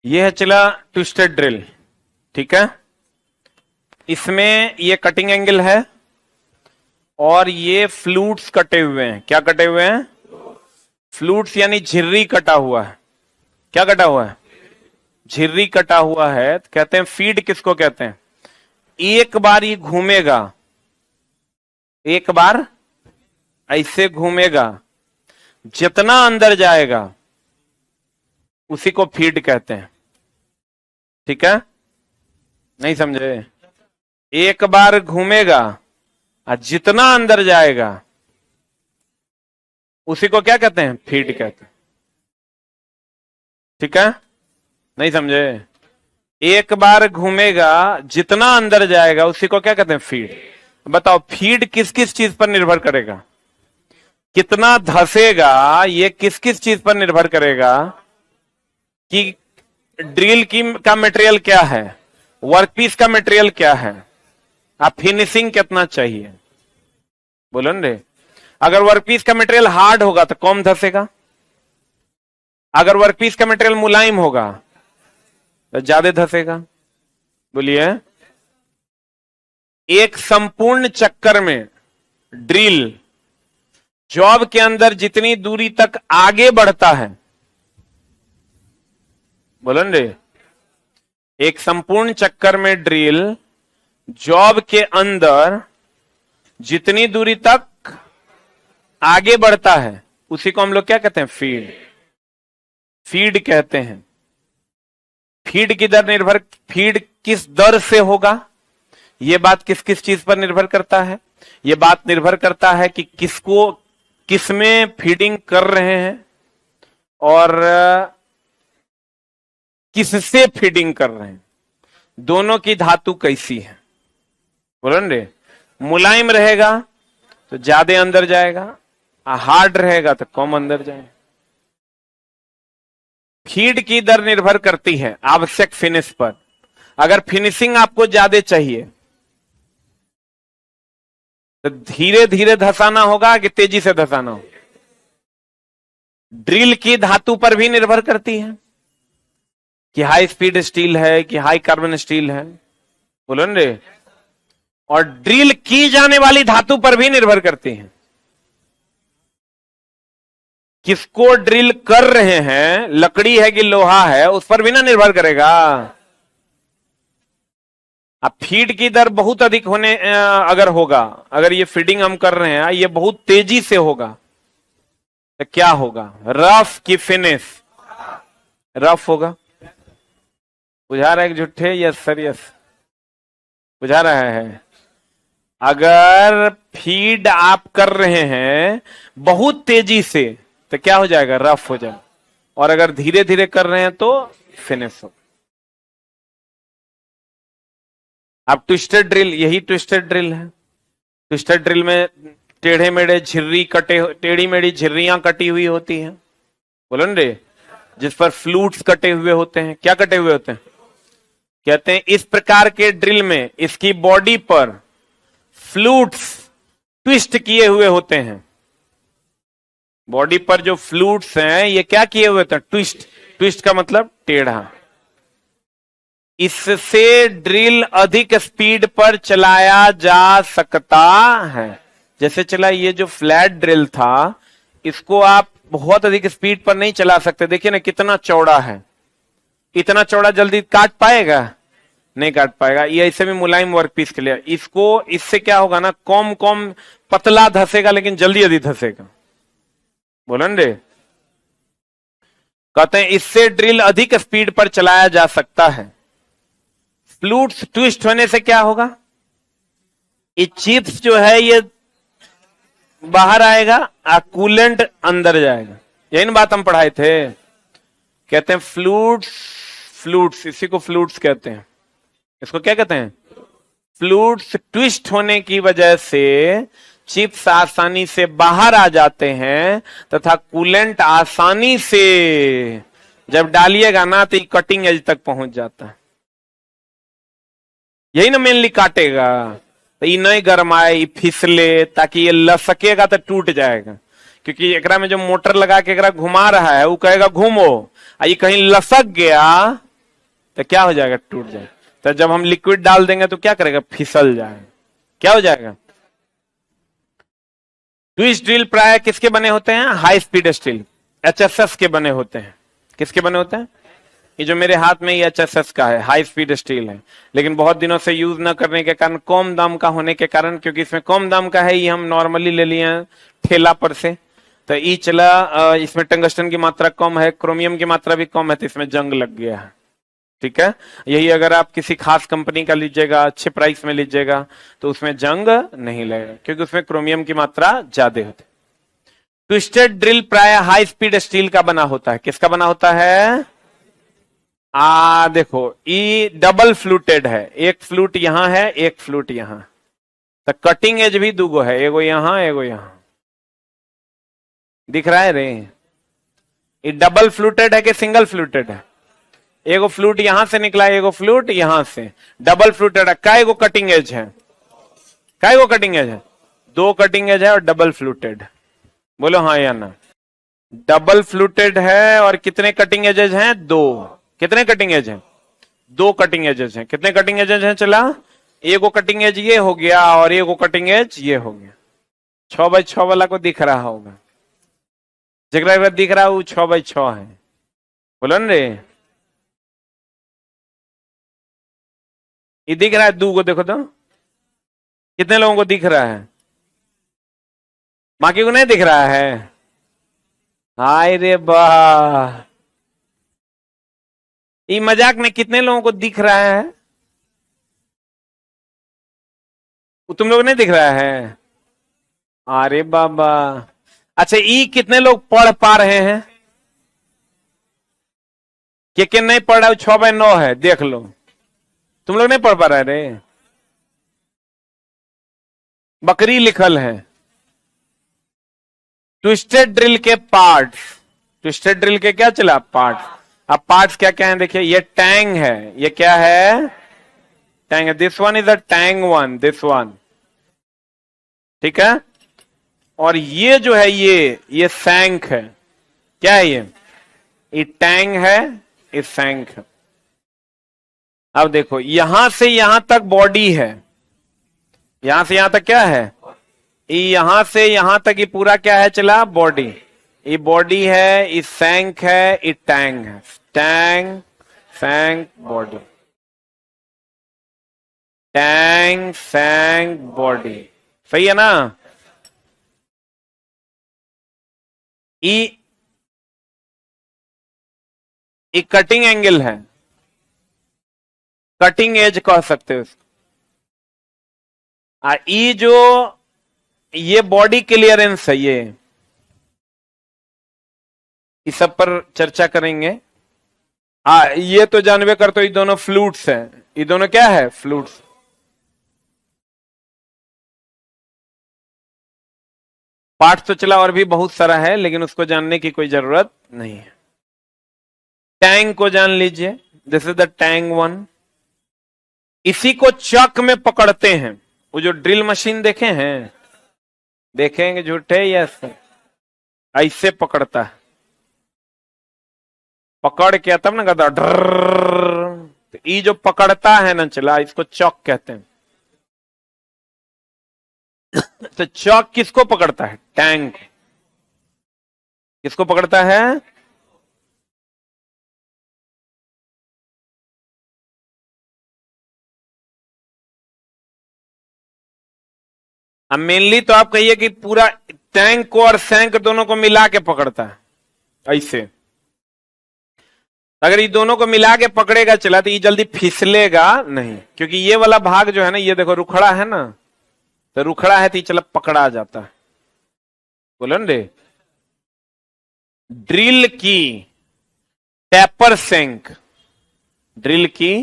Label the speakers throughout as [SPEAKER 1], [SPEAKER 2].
[SPEAKER 1] ये है चला ट्विस्टेड ड्रिल। ठीक है, इसमें ये कटिंग एंगल है और ये फ्लूट्स कटे हुए हैं। क्या कटे हुए हैं? फ्लूट्स यानी झिर्री कटा हुआ है। क्या कटा हुआ है? झिर्री कटा हुआ है। तो कहते हैं फीड किसको कहते हैं? एक बार ये घूमेगा, एक बार ऐसे घूमेगा, जितना अंदर जाएगा उसी को फीड कहते हैं। ठीक है, नहीं समझे? एक बार घूमेगा और जितना अंदर जाएगा उसी को क्या कहते हैं? फीड कहते हैं। ठीक है, नहीं समझे? एक बार घूमेगा, जितना अंदर जाएगा उसी को क्या कहते हैं? फीड। बताओ फीड किस किस चीज पर निर्भर करेगा? कितना धसेगा ये किस किस चीज पर निर्भर करेगा कि ड्रिल का मटेरियल क्या है, वर्कपीस का मटेरियल क्या है, आप फिनिशिंग कितना चाहिए। बोलो न रे, अगर वर्कपीस का मटेरियल हार्ड होगा तो कम धसेगा, अगर वर्कपीस का मटेरियल मुलायम होगा तो ज्यादा धसेगा। बोलिए, एक संपूर्ण चक्कर में ड्रिल जॉब के अंदर जितनी दूरी तक आगे बढ़ता है, बोलो न रे, एक संपूर्ण चक्कर में ड्रिल जॉब के अंदर जितनी दूरी तक आगे बढ़ता है उसी को हम लोग क्या कहते हैं? फीड। फीड कहते हैं। फीड की दर निर्भर, फीड किस दर से होगा यह बात किस किस चीज पर निर्भर करता है? यह बात निर्भर करता है कि किसको किसमें फीडिंग कर रहे हैं और किससे फीडिंग कर रहे हैं, दोनों की धातु कैसी है। बोलो न रे, मुलायम रहेगा तो ज्यादा अंदर जाएगा, हार्ड रहेगा तो कम अंदर जाएगा। फीड की दर निर्भर करती है आवश्यक फिनिश पर। अगर फिनिशिंग आपको ज्यादा चाहिए तो धीरे धीरे धसाना होगा कि तेजी से धसाना होगा। ड्रिल की धातु पर भी निर्भर करती है कि हाई स्पीड स्टील है कि हाई कार्बन स्टील है। बोलो न रे, और ड्रिल की जाने वाली धातु पर भी निर्भर करती है। किसको ड्रिल कर रहे हैं, लकड़ी है कि लोहा है, उस पर भी ना निर्भर करेगा। अब फीड की दर बहुत अधिक होने अगर होगा, अगर ये फीडिंग हम कर रहे हैं ये बहुत तेजी से होगा तो क्या होगा? रफ की फिनिश रफ होगा। बुझा रहा है कि झूठे? यस सर, यस बुझा रहा है। अगर फीड आप कर रहे हैं बहुत तेजी से तो क्या हो जाएगा? रफ हो जाएगा। और अगर धीरे धीरे कर रहे हैं तो फिनिश हो। अब ट्विस्टेड ड्रिल, यही ट्विस्टेड ड्रिल है। ट्विस्टेड ड्रिल में टेढ़े मेढ़े झिर्री टेढ़ी मेढ़ी झिर्रियां कटी हुई होती हैं। बोलो न रे, जिस पर फ्लूट्स कटे हुए होते हैं। क्या कटे हुए होते हैं? कहते हैं इस प्रकार के ड्रिल में इसकी बॉडी पर फ्लूट्स ट्विस्ट किए हुए होते हैं। बॉडी पर जो फ्लूट्स हैं ये क्या किए हुए थे? ट्विस्ट। ट्विस्ट का मतलब टेढ़ा। इससे ड्रिल अधिक स्पीड पर चलाया जा सकता है। जैसे चला ये जो फ्लैट ड्रिल था, इसको आप बहुत अधिक स्पीड पर नहीं चला सकते। देखिए ना कितना चौड़ा है, इतना चौड़ा जल्दी काट पाएगा? नहीं काट पाएगा। ये ऐसे भी मुलायम वर्कपीस के लिए इसको, इससे क्या होगा ना, कम कम पतला धसेगा लेकिन जल्दी जल्दी धसेगा। बोलो न रे, कहते हैं इससे ड्रिल अधिक स्पीड पर चलाया जा सकता है। फ्लूट्स ट्विस्ट होने से क्या होगा? ये चिप्स जो है ये बाहर आएगा और कूलेंट अंदर जाएगा। यही ना बात हम पढ़ाए थे। कहते हैं फ्लूट्स इसी को फ्लूट्स कहते हैं। इसको क्या कहते हैं? फ्लूट्स ट्विस्ट होने की वजह से चिप्स आसानी से बाहर आ जाते हैं तथा कूलेंट आसानी से जब डालिएगा ना तो कटिंग एज तक पहुंच जाता है। यही ना मेनली काटेगा। तो ये नहीं गरमाए, ये फिसले, ताकि ये लसकेगा तो टूट जाएगा। क्योंकि एकरा में जो मोटर लगा के एकरा घुमा रहा है वो कहेगा घूमो, ये कहीं लसक गया तो क्या हो जाएगा, टूट जाएगा। तो जब हम लिक्विड डाल देंगे तो क्या करेगा, फिसल जाएगा, क्या हो जाएगा। ट्विस्ट ड्रिल प्राय किसके बने होते हैं, हाई स्पीड स्टील, एचएसएस के बने होते हैं। किसके बने होते हैं, ये जो मेरे हाथ में ये एचएसएस का है, हाई स्पीड स्टील है, लेकिन बहुत दिनों से यूज न करने के कारण, कम दाम का होने के कारण, क्योंकि इसमें कम दाम का है, ये हम नॉर्मली ले लिए हैं ठेला पर से, तो ये चला, इसमें टंगस्टन की मात्रा कम है, क्रोमियम की मात्रा भी कम है, तो इसमें जंग लग गया है। ठीक है, यही अगर आप किसी खास कंपनी का लीजिएगा, अच्छे प्राइस में लीजिएगा, तो उसमें जंग नहीं लगेगा, क्योंकि उसमें क्रोमियम की मात्रा ज्यादा होती है। ट्विस्टेड ड्रिल प्राय हाई स्पीड स्टील का बना होता है। किसका बना होता है, देखो ये डबल फ्लूटेड है, एक फ्लूट यहां है, एक फ्लूट यहां, तो कटिंग एज भी दूगो है, एगो यहां एगो यहां, दिख रहा है रे। ये डबल फ्लूटेड है कि सिंगल फ्लूटेड है, एगो फ्लूट यहां से निकला, एगो फ्लूट यहां से, डबल फ्लूटेड है। काय गो कटिंग एज है, काय गो कटिंग एज है, दो कटिंग एज है और डबल फ्लूटेड, बोलो हाँ या ना। डबल फ्लूटेड है और कितने कटिंग एजेस हैं, दो। कितने कटिंग एज हैं, दो कटिंग एजेस हैं। कितने कटिंग एजेस हैं, चला, एगो कटिंग एज ये हो गया और एगो कटिंग एज ये हो गया। 6x6 वाला को दिख रहा होगा, जगह दिख रहा है वो 6x6 है, बोलो न रे। ये दिख रहा है, दो को देखो तो कितने लोगों को दिख रहा है, बाकी को नहीं दिख रहा है। हाय रे वाह, ये मजाक में कितने लोगों को दिख रहा है, वो तुम लोग नहीं दिख रहा है। अरे बाबा, अच्छा ई कितने लोग पढ़ पा रहे हैं, के नहीं पढ़ रहा है, 6x9 है, देख लो, तुम लोग नहीं पढ़ पा रहे रे, बकरी लिखल है। ट्विस्टेड ड्रिल के पार्ट्स, ट्विस्टेड ड्रिल के क्या चला, पार्ट्स। अब पार्ट्स क्या क्या है, देखिए ये टैंग है, ये क्या है, टैंग है, this one is a Tang one, this one, ठीक है। और ये जो है ये सैंक है, क्या है ये टैंग है, ये सैंक है। अब देखो यहां से यहां तक बॉडी है, यहां से यहां तक क्या है, यहां से यहां तक ये पूरा क्या है, चला बॉडी, ये बॉडी है, ये सैंक है, ये टैंग है, टैंग सैंक बॉडी, टैंग सैंक बॉडी, सही है ना। ये कटिंग एंगल है, कटिंग एज कह सकते हो इसको। ये जो ये बॉडी क्लियरेंस है, ये इस सब पर चर्चा करेंगे। ये तो जानवे करते हो, ये दोनों फ्लूट्स हैं, ये दोनों क्या है, फ्लूट्स। पार्ट तो चला और भी बहुत सारा है, लेकिन उसको जानने की कोई जरूरत नहीं है। टैंग को जान लीजिए, this is the Tang one. इसी को चक में पकड़ते हैं, वो जो ड्रिल मशीन देखे हैं, देखेंगे झूठे, यस ऐसे पकड़ता है, पकड़ के तब ना कहता ड्रर, तो ये जो पकड़ता है ना चला, इसको चौक कहते हैं। तो चौक किसको पकड़ता है, टैंक, किसको पकड़ता है, अब मेनली तो आप कहिए कि पूरा टैंक को और सैंक दोनों को मिला के पकड़ता है ऐसे। अगर ये दोनों को मिला के पकड़ेगा चला तो ये जल्दी फिसलेगा नहीं, क्योंकि ये वाला भाग जो है ना, ये देखो रुखड़ा है ना, तो रुखड़ा है तो ये चला पकड़ा जाता है, बोलो न रे। ड्रिल की टैपर सैंक, ड्रिल की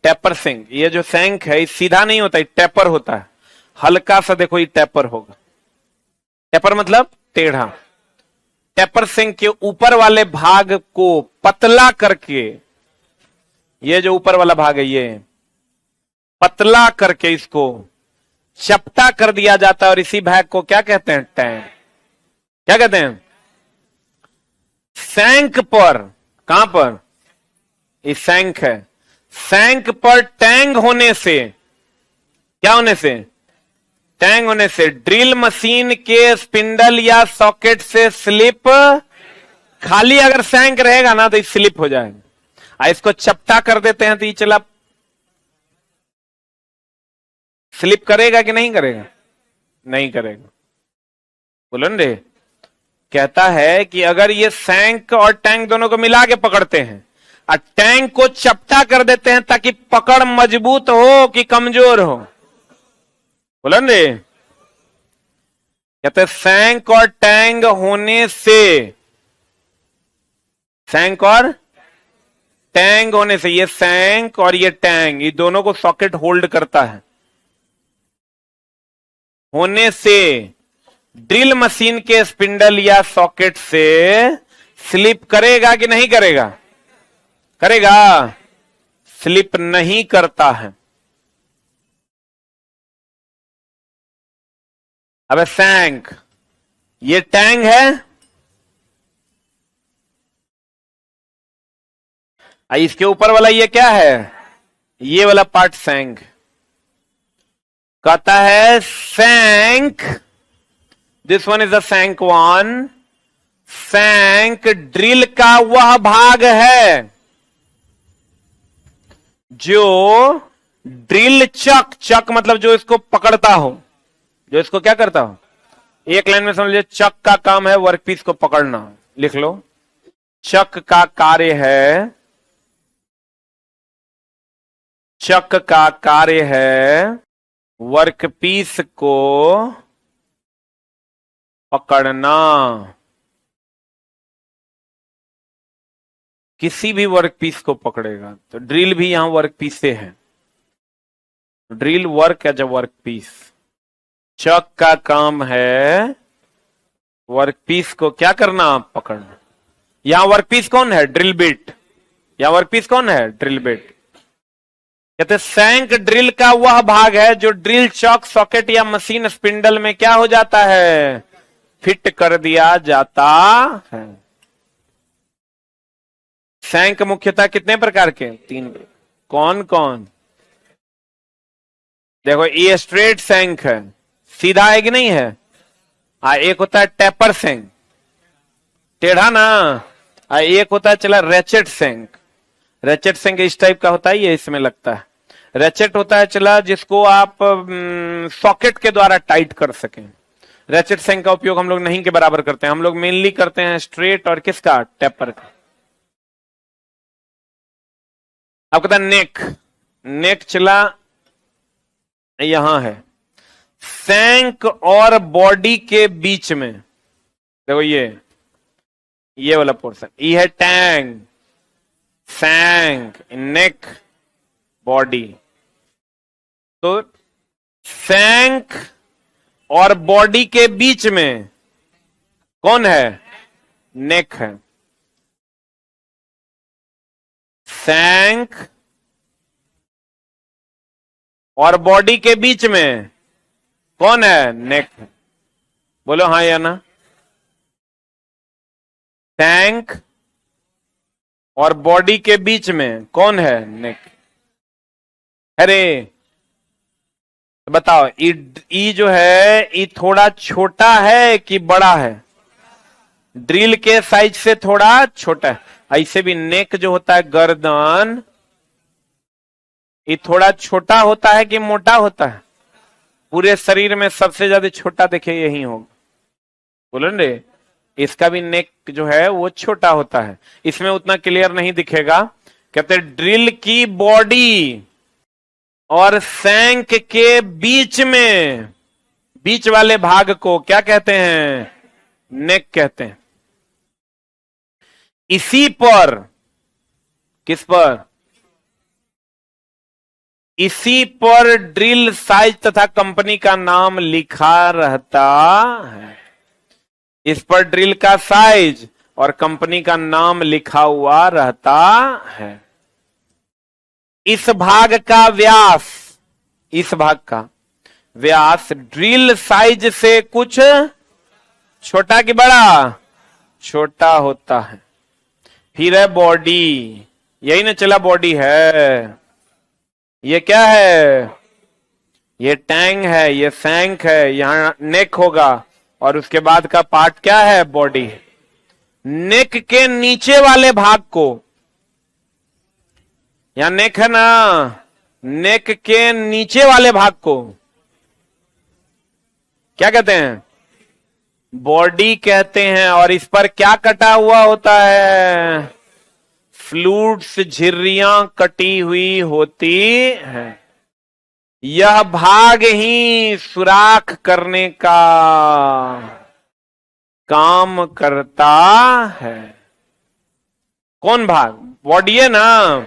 [SPEAKER 1] टैपर सैंक, ये जो सैंक है ये सीधा नहीं होता, ये टैपर होता है, हल्का सा देखो ये टैपर होगा, टैपर मतलब टेढ़ा। टैपर सिंक के ऊपर वाले भाग को पतला करके, ये जो ऊपर वाला भाग है ये पतला करके इसको चपटा कर दिया जाता है, और इसी भाग को क्या कहते हैं, टैंक, क्या कहते हैं, सैंक पर। कहां पर, ये सैंक है, सैंक पर टैंग होने से, क्या होने से, टैंग होने से ड्रिल मशीन के स्पिंडल या सॉकेट से स्लिप, खाली अगर सैंक रहेगा ना तो स्लिप हो जाएगा। इसको चपटा कर देते हैं तो ये चला, स्लिप करेगा कि नहीं करेगा? नहीं करेगा। बोलो रे, कहता है कि अगर ये सैंक और टैंक दोनों को मिला के पकड़ते हैं और टैंक को चपटा कर देते हैं ताकि पकड़ मजबूत हो कि कमजोर हो। बोलो रे, कहते सैंक और टैंग होने से, सैंक और टैंग होने से, ये सैंक और ये टैंग, ये दोनों को सॉकेट होल्ड करता है, होने से ड्रिल मशीन के स्पिंडल या सॉकेट से स्लिप करेगा कि नहीं करेगा? करेगा। स्लिप नहीं करता है। अब सैंक, ये टैंग है, इसके ऊपर वाला ये क्या है? ये वाला पार्ट सैंक। कहता है shank, this one is the shank one, shank drill का वह भाग है जो ड्रिल चक, चक मतलब जो इसको पकड़ता हो, जो इसको क्या करता हो, एक लाइन में समझ लीजिए, चक का काम है वर्कपीस को पकड़ना। लिख लो, चक का कार्य है, चक का कार्य है वर्कपीस को पकड़ना। किसी भी वर्कपीस को पकड़ेगा, तो ड्रिल भी यहां वर्कपीस से है। Drill work as a workpiece. Chuck का काम है वर्कपीस को क्या करना? पकड़ना। यहां वर्कपीस कौन है? Drill bit. यहां वर्कपीस कौन है? Drill bit. कहते सैंक ड्रिल का वह भाग है जो ड्रिल चॉक, सॉकेट या मशीन स्पिंडल में क्या हो जाता है? फिट कर दिया जाता है। सैंक मुख्यतः कितने प्रकार के? 3। कौन कौन? देखो, ये स्ट्रेट सैंक है, सीधा है कि नहीं है? एक होता है टेपर सैंक, टेढ़ा ना। एक होता है चला रेचेट सैंक। रेचेट सैंक इस टाइप का होता है, ये इसमें लगता है। रेचेट होता है चला जिसको आप सॉकेट के द्वारा टाइट कर सकें। रेचेट सैंक का उपयोग हम लोग नहीं के बराबर करते हैं, हम लोग मेनली करते हैं स्ट्रेट और किसका? टेपर का। अब कहता है नेक। नेक चला यहां है, सैंक और बॉडी के बीच में। देखो ये वाला पोर्शन, ये है टैंग, सैंक, नेक, बॉडी। तो सैंक और बॉडी के बीच में कौन है? नेक है। सैंक और बॉडी के बीच में कौन है? नेक है। बोलो हाँ या ना? टैंक और बॉडी के बीच में कौन है? नेक। अरे बताओ, ई जो है, ई थोड़ा छोटा है कि बड़ा है? ड्रिल के साइज से थोड़ा छोटा है। ऐसे भी नेक जो होता है, गर्दन, ये थोड़ा छोटा होता है कि मोटा होता है? पूरे शरीर में सबसे ज्यादा छोटा देखे यही होगा। बोलो रे, इसका भी नेक जो है वो छोटा होता है, इसमें उतना क्लियर नहीं दिखेगा। कहते ड्रिल की बॉडी और सैंक के बीच में, बीच वाले भाग को क्या कहते हैं? नेक कहते हैं। इसी पर, किस पर? इसी पर ड्रिल साइज तथा कंपनी का नाम लिखा रहता है। इस पर ड्रिल का साइज और कंपनी का नाम लिखा हुआ रहता है। इस भाग का व्यास, इस भाग का व्यास ड्रिल साइज से कुछ छोटा कि बड़ा? छोटा होता है। फिर है बॉडी। यही ना चला बॉडी है। ये क्या है? ये टैंग है, ये सैंक है, यहां नेक होगा और उसके बाद का पार्ट क्या है? बॉडी। नेक के नीचे वाले भाग को, यहां नेक है ना, नेक के नीचे वाले भाग को क्या कहते हैं? बॉडी कहते हैं। और इस पर क्या कटा हुआ होता है? फ्लूइड्स, झिर्रियां कटी हुई होती है। यह भाग ही सुराख करने का काम करता है। कौन भाग? बॉडी है ना।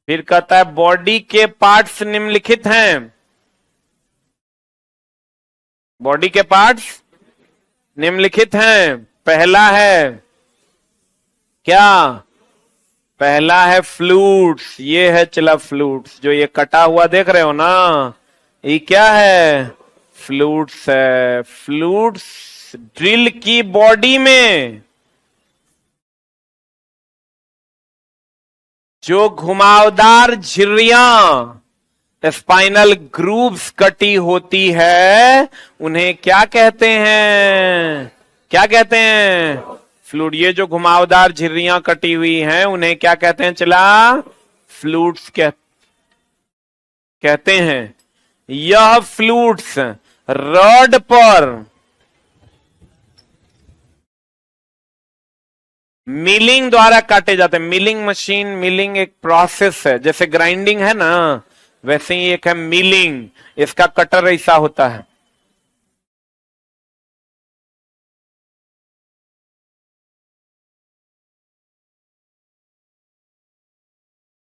[SPEAKER 1] फिर कहता है बॉडी के पार्ट्स निम्नलिखित हैं। बॉडी के पार्ट्स निम्नलिखित हैं। पहला है क्या? पहला है फ्लूइड्स। ये है चला फ्लूइड्स, जो ये कटा हुआ देख रहे हो ना, ये क्या है? फ्लूइड्स है। फ्लूइड्स ड्रिल की बॉडी में जो घुमावदार झिर्रियां, स्पाइनल ग्रूव्स कटी होती है, उन्हें क्या कहते हैं? क्या कहते हैं? फ्लूइड। ये जो घुमावदार झिर्रियां कटी हुई हैं, उन्हें क्या कहते हैं? चला फ्लूइड्स कहते हैं। यह फ्लूइड्स रॉड पर मिलिंग द्वारा काटे जाते हैं। मिलिंग मशीन, मिलिंग एक प्रोसेस है, जैसे ग्राइंडिंग है ना, वैसे ही एक है मिलिंग। इसका कटर ऐसा होता है।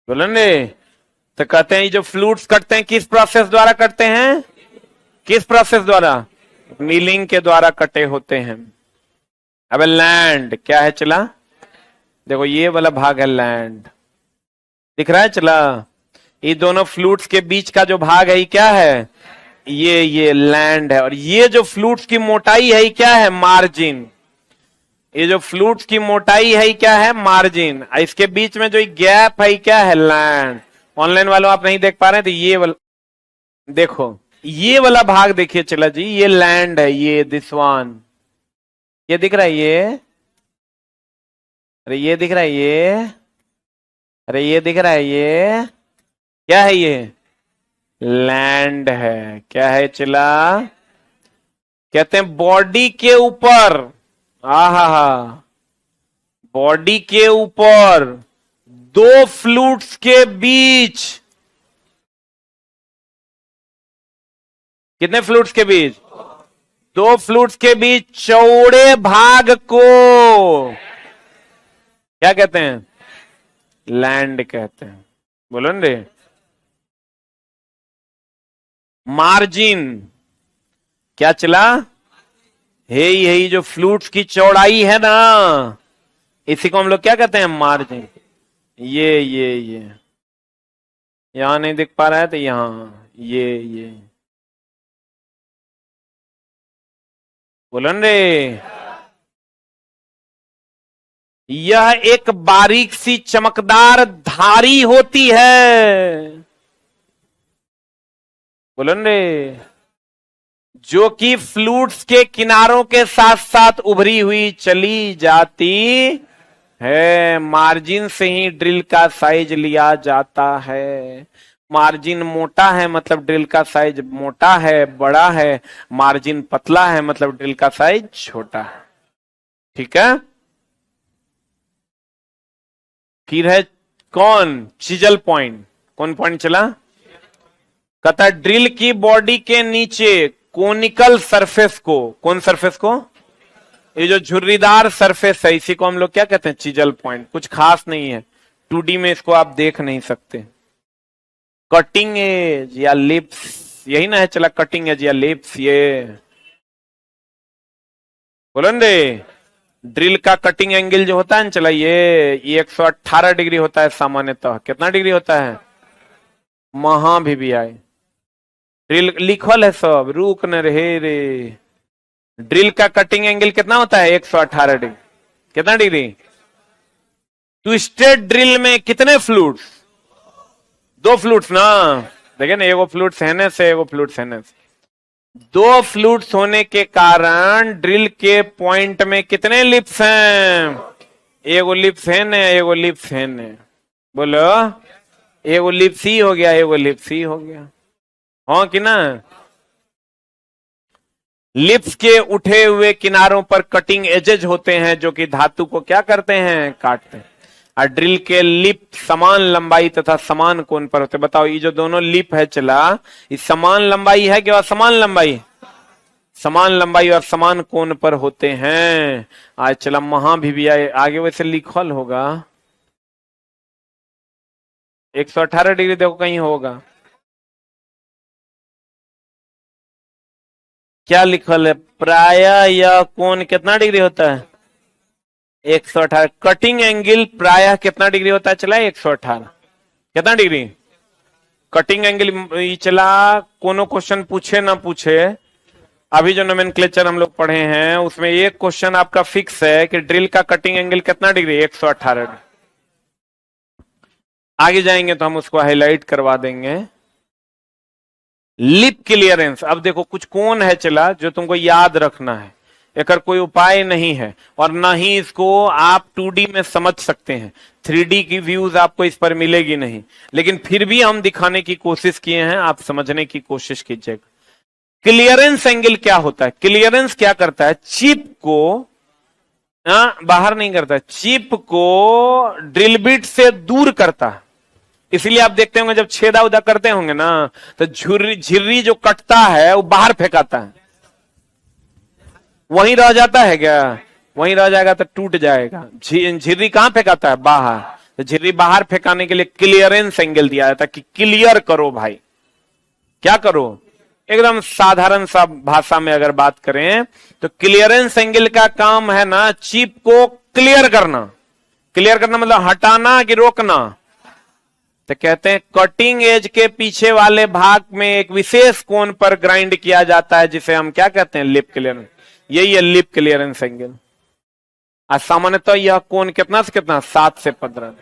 [SPEAKER 1] बोलेंगे तो कहते हैं ये जो फ्लूइड्स कटते हैं किस प्रोसेस द्वारा कटते हैं? किस प्रोसेस द्वारा? मिलिंग के द्वारा कटे होते हैं। अब लैंड क्या है चला? देखो ये वाला भाग है लैंड, दिख रहा है चला? ये दोनों फ्लूइड्स के बीच का जो भाग है ये क्या है? ये लैंड है। और ये जो फ्लूइड्स की मोटाई है ये क्या है? मार्जिन। ये जो फ्लूइड्स की मोटाई है ये क्या है? मार्जिन। इसके बीच में जो गैप है ये क्या है? लैंड। ऑनलाइन वालों आप नहीं देख पा रहे हैं तो ये वाला देखो, ये वाला भाग देखिए चला जी, ये लैंड है। ये दिस वन, ये दिख रहा है ये, अरे ये दिख रहा है ये, अरे ये दिख रहा है ये, क्या है ये? लैंड है। क्या है चला? कहते हैं बॉडी के ऊपर, बॉडी के ऊपर दो फ्लूइड्स के बीच, कितने फ्लूइड्स के बीच? दो फ्लूइड्स के बीच चौड़े भाग को क्या कहते हैं? लैंड कहते हैं। बोलो ना रे। मार्जिन क्या चला? यही जो फ्लूइड्स की चौड़ाई है ना, इसी को हम लोग क्या कहते हैं? मार्जिन। ये यहां नहीं दिख पा रहा है तो यहां ये बोलन रे। यह एक बारीक सी चमकदार धारी होती है, बोलन रे, जो कि फ्लूइड्स के किनारों के साथ साथ उभरी हुई चली जाती है। मार्जिन से ही ड्रिल का साइज लिया जाता है। मार्जिन मोटा है मतलब ड्रिल का साइज मोटा है, बड़ा है। मार्जिन पतला है मतलब ड्रिल का साइज छोटा है। ठीक है। फिर है कौन? Chisel point. कौन पॉइंट चला? कहता है ड्रिल की बॉडी के नीचे कोनिकल सरफेस को, कौन सरफेस को? ये जो झुर्रीदार सरफेस है इसी को हम लोग क्या कहते हैं? Chisel point. कुछ खास नहीं है, 2D में इसको आप देख नहीं सकते। कटिंग एज या लिप्स, यही ना है चला? कटिंग एज या लिप्स, ये बोलो रे। ड्रिल का कटिंग एंगल जो होता है ना चला, ये 118 डिग्री होता है सामान्यतः। कितना डिग्री होता है? महा भी आए ड्रिल लिखल है सब, रुक न रहे रे। ड्रिल का कटिंग एंगल कितना होता है? 118 डिग्री। कितना डिग्री? ट्विस्टेड ड्रिल में कितने फ्लूइड्स? 2 फ्लूइड्स ना, देखिए ना, एगो फ्लूइड सहने से, एगो फ्लूइड सहने से। 2 फ्लूइड्स होने के कारण ड्रिल के पॉइंट में कितने लिप्स हैं? एगो लिप्स है न, एगो लिप्स है न, बोलो। एगो लिप्स ही हो गया, एगो लिप्स ही हो गया, हाँ कि ना। लिप्स के उठे हुए किनारों पर कटिंग एजेज होते हैं जो कि धातु को क्या करते हैं? काटते हैं। और ड्रिल के लिप समान लंबाई तथा समान कोण पर होते हैं। बताओ, ये जो दोनों लिप है चला, ये समान लंबाई है कि असमान लंबाई? समान लंबाई और समान कोण पर होते हैं। आज चला महा भी आगे वैसे लिखल होगा 118 डिग्री, देखो कहीं होगा क्या लिखल है? प्राय या कोण कितना डिग्री होता है? 118। कटिंग एंगल प्राय कितना डिग्री होता है? चला 118 कितना डिग्री? कटिंग एंगल चला। कोनो क्वेश्चन पूछे ना पूछे, अभी जो नोमेनक्लेचर हम लोग पढ़े हैं उसमें एक क्वेश्चन आपका फिक्स है कि ड्रिल का कटिंग एंगल कितना डिग्री? 118 डिग्री। आगे जाएंगे तो हम उसको हाईलाइट करवा देंगे। लिप क्लियरेंस, अब देखो कुछ कोण है चला जो तुमको याद रखना है, एक कोई उपाय नहीं है और ना ही इसको आप 2D में समझ सकते हैं। 3D की व्यूज आपको इस पर मिलेगी नहीं, लेकिन फिर भी हम दिखाने की कोशिश किए हैं, आप समझने की कोशिश कीजिएगा। क्लियरेंस एंगल क्या होता है? क्लियरेंस क्या करता है? चिप को बाहर नहीं करता, चिप को ड्रिल बिट से दूर करता है। इसलिए आप देखते होंगे जब छेदा उदा करते होंगे ना, तो झिर्री जो कटता है वो बाहर फेंकाता है, वहीं रह जाता है क्या? वहीं रह जाएगा तो टूट जाएगा। झिर्री कहां फेंकाता है? बाहर। तो झिर्री बाहर फेंकाने के लिए क्लियरेंस एंगल दिया जाता है कि क्लियर करो भाई। क्या करो? एकदम साधारण सा भाषा में अगर बात करें तो क्लियरेंस एंगल का काम है ना चिप को क्लियर करना। क्लियर करना मतलब हटाना कि रोकना। तो कहते हैं कटिंग एज के पीछे वाले भाग में एक विशेष कोण पर ग्राइंड किया जाता है जिसे हम क्या कहते हैं? Lip clearance. यही है लिप क्लियरेंस एंगल। सामान्यतः यह कोण कितना से कितना? 7 से 15।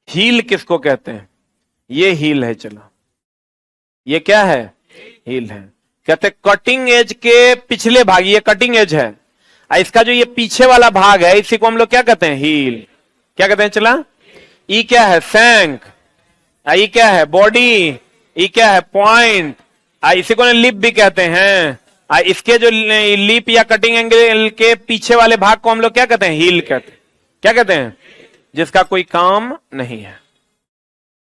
[SPEAKER 1] हील किसको कहते हैं? ये हील है। चलो, ये क्या है? हील है। कहते हैं कटिंग एज के पिछले भाग, ये कटिंग एज है, इसका जो ये पीछे वाला भाग है इसी को हम लोग क्या कहते हैं? हील। क्या कहते हैं? चला, ई क्या है? सैंक। ई क्या है? बॉडी। ई क्या है? पॉइंट। इसी को लिप भी कहते हैं। इसके जो लिप या कटिंग एंगल के पीछे वाले भाग को हम लोग क्या कहते हैं? हील कहते हैं। क्या कहते हैं? जिसका कोई काम नहीं है।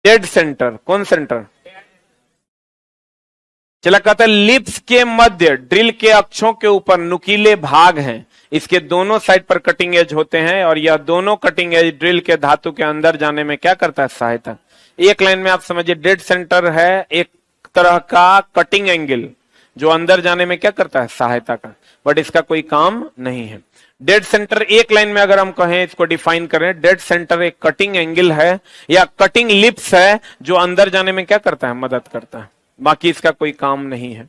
[SPEAKER 1] डेड सेंटर, कौन सेंटर? चला, कहते हैं लिप्स के मध्य ड्रिल के अक्षों के ऊपर नुकीले भाग हैं, इसके दोनों साइड पर कटिंग एज होते हैं और यह दोनों कटिंग एज ड्रिल के धातु के अंदर जाने में क्या करता है? सहायता। एक लाइन में आप समझिए, डेड सेंटर है एक तरह का कटिंग एंगल जो अंदर जाने में क्या करता है? सहायता का, बट इसका कोई काम नहीं है। डेड सेंटर एक लाइन में अगर हम कहें, इसको डिफाइन करें, डेड सेंटर एक कटिंग एंगल है या कटिंग लिप्स है जो अंदर जाने में क्या करता है? मदद करता है, बाकी इसका कोई काम नहीं है।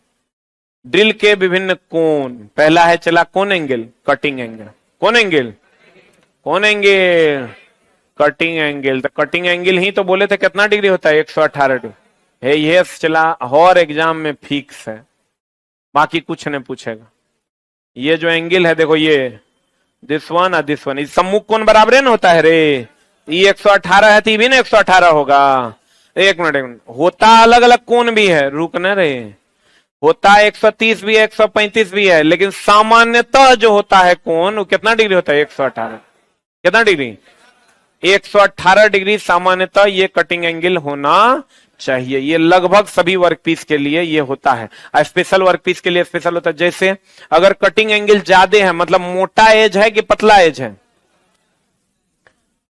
[SPEAKER 1] ड्रिल के विभिन्न कोण, पहला है चला कोण एंगल, कटिंग एंगल। कौन एंगल? कौन एंगल? Cutting angle. तो कटिंग एंगल ही तो बोले थे कितना डिग्री होता है? 118 डिग्री है। ये चला हर एग्जाम में फिक्स है, बाकी कुछ नहीं पूछेगा। ये जो एंगल है देखो, ये दिस वन और दिस वन, इस सम्मुख कोण बराबर है ना होता है रे। ये 118 है तो ये भी ना 118 होगा। एक मिनट, होता अलग अलग कोण भी है, रुक न रहे। होता 130 भी है, 135 भी है, लेकिन सामान्यतः जो होता है कोण वो कितना डिग्री होता है? 118। कितना डिग्री? 118 डिग्री सामान्यतः ये कटिंग एंगल होना चाहिए। ये लगभग सभी वर्कपीस के लिए ये होता है। स्पेशल वर्कपीस के लिए स्पेशल होता है। जैसे अगर कटिंग एंगल ज्यादा है, मतलब मोटा एज है कि पतला एज है?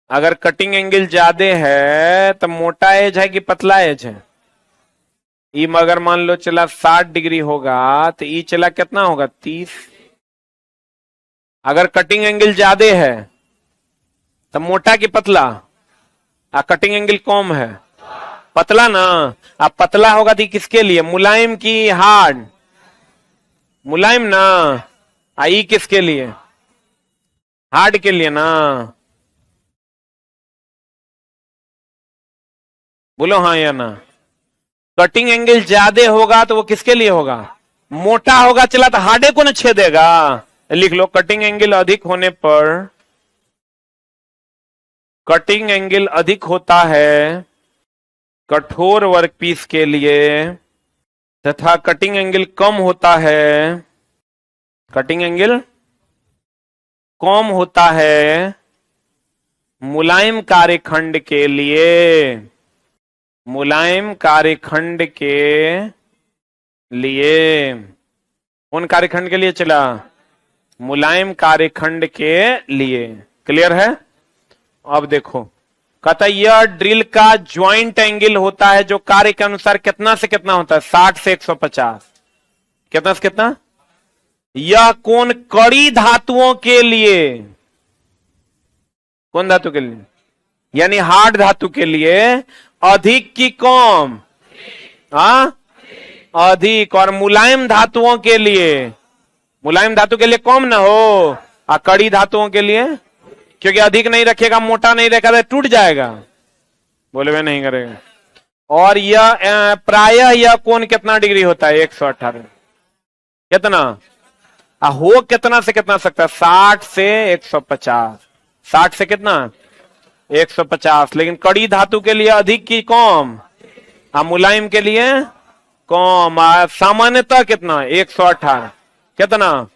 [SPEAKER 1] अगर कटिंग एंगल ज्यादा है तो मोटा एज है कि पतला एज है? ई अगर मान लो चला 60 डिग्री होगा तो ई चला कितना होगा? 30। अगर कटिंग एंगल ज्यादा है तो मोटा कि पतला? कटिंग एंगल कम है, पतला ना। अब पतला होगा तो किसके लिए? मुलायम की हार्ड? मुलायम ना। ई किसके लिए? हार्ड के लिए ना, बोलो हाँ या ना। कटिंग एंगल ज्यादा होगा तो वो किसके लिए होगा? मोटा होगा चला तो हार्डे को न छेदेगा। लिख लो, कटिंग एंगल अधिक होने पर, कटिंग एंगल अधिक होता है कठोर वर्कपीस के लिए, तथा कटिंग एंगल कम होता है, कटिंग एंगल कम होता है मुलायम कार्यखंड के लिए, मुलायम कार्यखंड के लिए। उन कार्यखंड के लिए चला, मुलायम कार्यखंड के लिए। क्लियर है? अब देखो, कहता है यह ड्रिल का ज्वाइंट एंगल होता है जो कार्य के अनुसार कितना से कितना होता है? 60 से 150। कितना से कितना? यह कोण कड़ी धातुओं के लिए, कौन धातु के लिए? यानी हार्ड धातु के लिए अधिक की कम? हाँ, अधिक। और मुलायम धातुओं के लिए, मुलायम धातु के लिए कम ना हो, और कड़ी धातुओं के लिए, क्योंकि अधिक नहीं रखेगा, मोटा नहीं रखेगा तो टूट जाएगा। बोले वे नहीं करेगा। और यह प्रायः यह कोण कितना डिग्री होता है? 118। कितना? हो कितना से कितना सकता है? 60 से 150। 60 से कितना? 150। लेकिन कड़ी धातु के लिए अधिक की कम, मुलायम के लिए कम। सामान्यतः कितना? 118। कितना?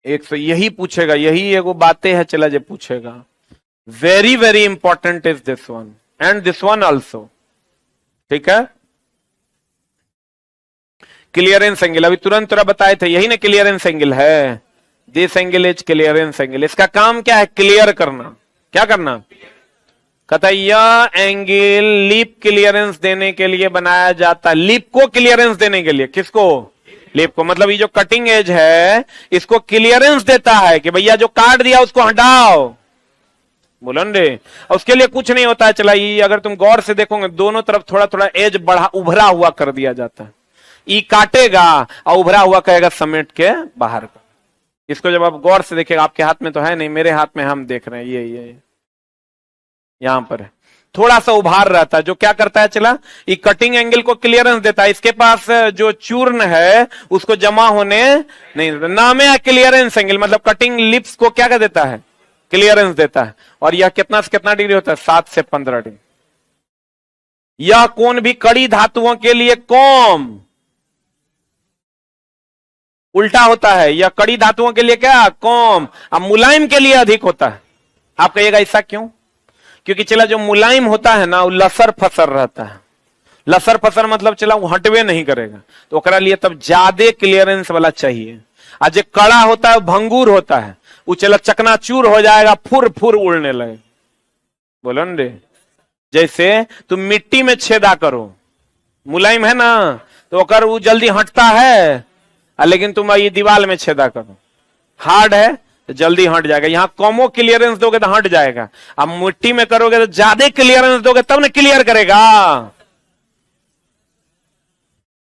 [SPEAKER 1] 100। यही पूछेगा, यही एगो बातें है चला जे पूछेगा। Very very important is this one and this one also. ठीक है? क्लियरेंस एंगल अभी तुरंत बताए थे, यही ना क्लियरेंस एंगल है। This angle is clearance angle. इसका काम क्या है? क्लियर करना। क्या करना? कहता है यह एंगल लिप क्लियरेंस देने के लिए बनाया जाता है। लिप को क्लियरेंस देने के लिए। किसको? लिप को। मतलब ये जो कटिंग एज है इसको क्लियरेंस देता है कि भैया जो काट दिया उसको हटाओ। बोलो रे। उसके लिए कुछ नहीं होता है। चला, ये अगर तुम गौर से देखोगे दोनों तरफ थोड़ा थोड़ा एज बढ़ा उभरा हुआ कर दिया जाता है। ई काटेगा और उभरा हुआ कहेगा समेट के बाहर का। इसको जब आप गौर से देखेगा, आपके हाथ में तो है नहीं, मेरे हाथ में हम देख रहे हैं, ये यहां पर है, थोड़ा सा उभार रहता है। जो क्या करता है चला, ये कटिंग एंगल को क्लियरेंस देता है। इसके पास जो चूर्ण है उसको जमा होने नहीं देता। नाम है क्लियरेंस एंगल। मतलब कटिंग लिप्स को क्या कर देता है? क्लियरेंस देता है। और यह कितना से कितना डिग्री होता है? 7 से 15 डिग्री। यह कोण भी कड़ी धातुओं के लिए कम, उल्टा होता है। यह कड़ी धातुओं के लिए क्या? कम। अब मुलायम के लिए अधिक होता है। आप कहिएगा ऐसा क्यों? क्योंकि चला जो मुलायम होता है ना वो लसर फसर रहता है। लसर फसर मतलब चला वो हटवे नहीं करेगा, तो ओकरा लिए तब ज्यादा क्लियरेंस वाला चाहिए। आज जो कड़ा होता है भंगूर होता है, वो चला चकनाचूर हो जाएगा, फुर फुर उड़ने लगे। बोलो न रे। जैसे तुम मिट्टी में छेदा करो, मुलायम है ना तो ओकर वो जल्दी हटता है, लेकिन तुम ये दीवार में छेदा करो, हार्ड है तो जल्दी हट जाएगा। यहां कमो क्लियरेंस दोगे तो हट जाएगा। अब मिट्टी में करोगे तो ज्यादा क्लियरेंस दोगे तब ना क्लियर करेगा।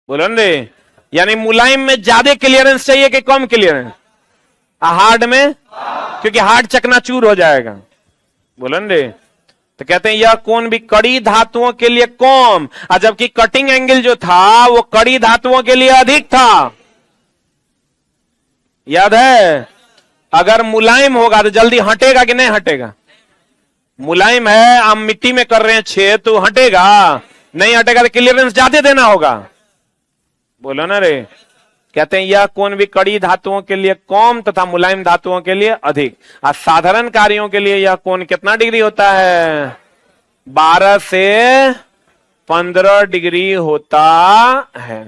[SPEAKER 1] बोलो रे। यानी मुलायम में ज्यादा क्लियरेंस चाहिए कि कम क्लियरेंस? हार्ड में, क्योंकि हार्ड चकनाचूर हो जाएगा। बोलो रे। तो कहते हैं यह कोण भी कड़ी धातुओं के लिए कम, और जबकि कटिंग एंगल जो था वो कड़ी धातुओं के लिए अधिक था। याद है? अगर मुलायम होगा तो जल्दी हटेगा कि नहीं हटेगा? मुलायम है, हम मिट्टी में कर रहे हैं छेद तो हटेगा नहीं, हटेगा तो क्लियरेंस ज्यादा देना होगा। बोलो ना रे। कहते हैं यह कोण भी कड़ी धातुओं के लिए कम तथा मुलायम धातुओं के लिए अधिक। और साधारण कार्यों के लिए यह कोण कितना डिग्री होता है? 12 से 15 डिग्री होता है।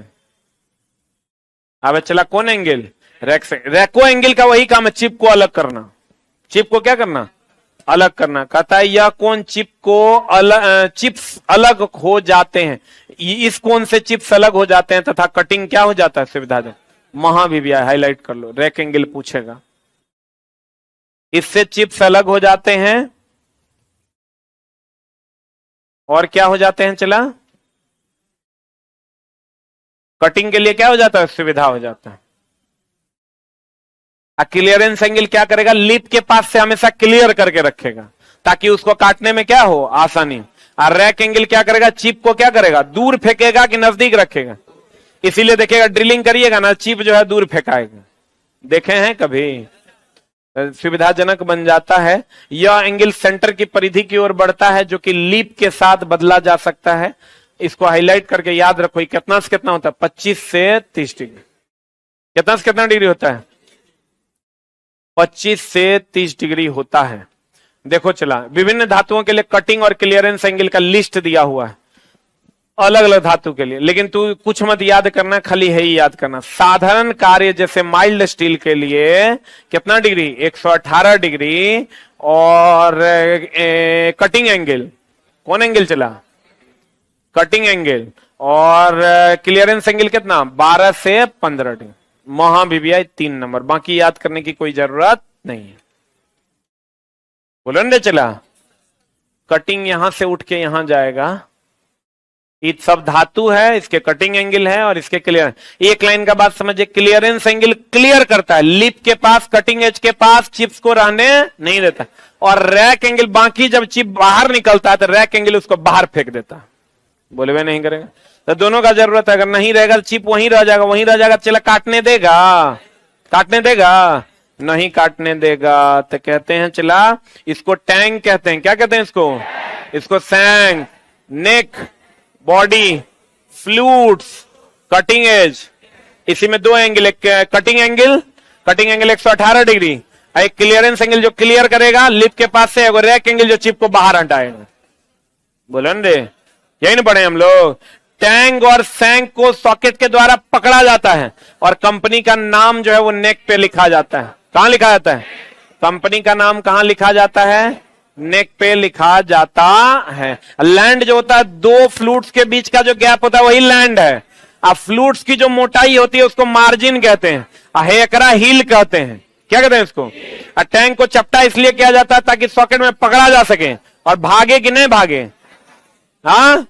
[SPEAKER 1] अब चला कौन एंगल? रेको एंगल का वही काम है, चिप को अलग करना। चिप को क्या करना? अलग करना। कहता है यह कोण चिप को चिप्स अलग हो जाते हैं, इस कोण से चिप्स अलग हो जाते हैं तथा कटिंग क्या हो जाता है? सुविधाजनक। महा भी हाईलाइट कर लो, रेक एंगल पूछेगा। इससे चिप्स अलग हो जाते हैं और क्या हो जाते हैं? चला, कटिंग के लिए क्या हो जाता है? सुविधा हो जाता है। क्लियरेंस एंगल क्या करेगा, लिप के पास से हमेशा क्लियर करके रखेगा ताकि उसको काटने में क्या हो, आसानी। और रैक एंगल क्या करेगा, चिप को क्या करेगा, दूर फेंकेगा कि नजदीक रखेगा। इसीलिए देखिएगा ड्रिलिंग करिएगा ना, चिप जो है दूर फेंकाएगा। देखे हैं कभी, सुविधाजनक बन जाता है। यह एंगल सेंटर की परिधि की ओर बढ़ता है जो कि लीप के साथ बदला जा सकता है। इसको हाईलाइट करके याद रखो, कितना से कितना होता है, 25 से 30 डिग्री। कितना से कितना डिग्री होता है, 25 से 30 डिग्री होता है। देखो चला, विभिन्न धातुओं के लिए कटिंग और क्लियरेंस एंगल का लिस्ट दिया हुआ है अलग अलग धातु के लिए, लेकिन तू कुछ मत याद करना, खाली है ही याद करना। साधारण कार्य जैसे माइल्ड स्टील के लिए कितना डिग्री, 118 डिग्री। और कटिंग एंगल, कौन एंगल चला, कटिंग एंगल। और क्लियरेंस एंगल कितना, 12 से 15 डिग्री। महा भी 3 नंबर, बाकी याद करने की कोई जरूरत नहीं है। बोलो चला, कटिंग यहां से उठ के यहां जाएगा, ये सब धातु है, इसके कटिंग एंगल है और इसके क्लियर। एक लाइन का बात समझिए, क्लियरेंस एंगल क्लियर करता है, लिप के पास, कटिंग एज के पास चिप्स को रहने नहीं देता। और रैक एंगल, बाकी जब चिप बाहर निकलता है तो रैक एंगल उसको बाहर फेंक देता है। बोले वे नहीं करेगा, तो दोनों का जरूरत है। अगर नहीं रहेगा तो चिप वहीं रह जाएगा, वहीं रह जाएगा। चला काटने देगा, काटने देगा, नहीं काटने देगा। तो कहते हैं चला, इसको टैंक कहते हैं। क्या कहते हैं इसको सैंक, नेक, बॉडी, फ्लूट्स, कटिंग एज। इसी में 2 एंगल, एक कटिंग एंगल 118 डिग्री, एक क्लियरेंस एंगल जो क्लियर करेगा लिप के पास से, और रैक एंगल जो चिप को बाहर हटाएगा। बोले रे, यही ना पढ़े हम लोग। टैंक और सैंक को सॉकेट के द्वारा पकड़ा जाता है और कंपनी का नाम जो है वो नेक पे लिखा जाता है। कहां लिखा जाता है, कंपनी का नाम कहां लिखा जाता है, नेक पे लिखा जाता है। लैंड जो होता है, 2 फ्लूट्स के बीच का जो गैप होता है वही लैंड है। अब फ्लूट्स की जो मोटाई होती है उसको मार्जिन कहते हैं, हेकरा हील कहते हैं। क्या कहते हैं इसको। टैंक को चपटा इसलिए किया जाता है ताकि सॉकेट में पकड़ा जा सके और भागे कि नहीं भागे। हाँ,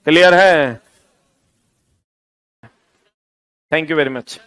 [SPEAKER 1] क्लियर है। Thank you very much.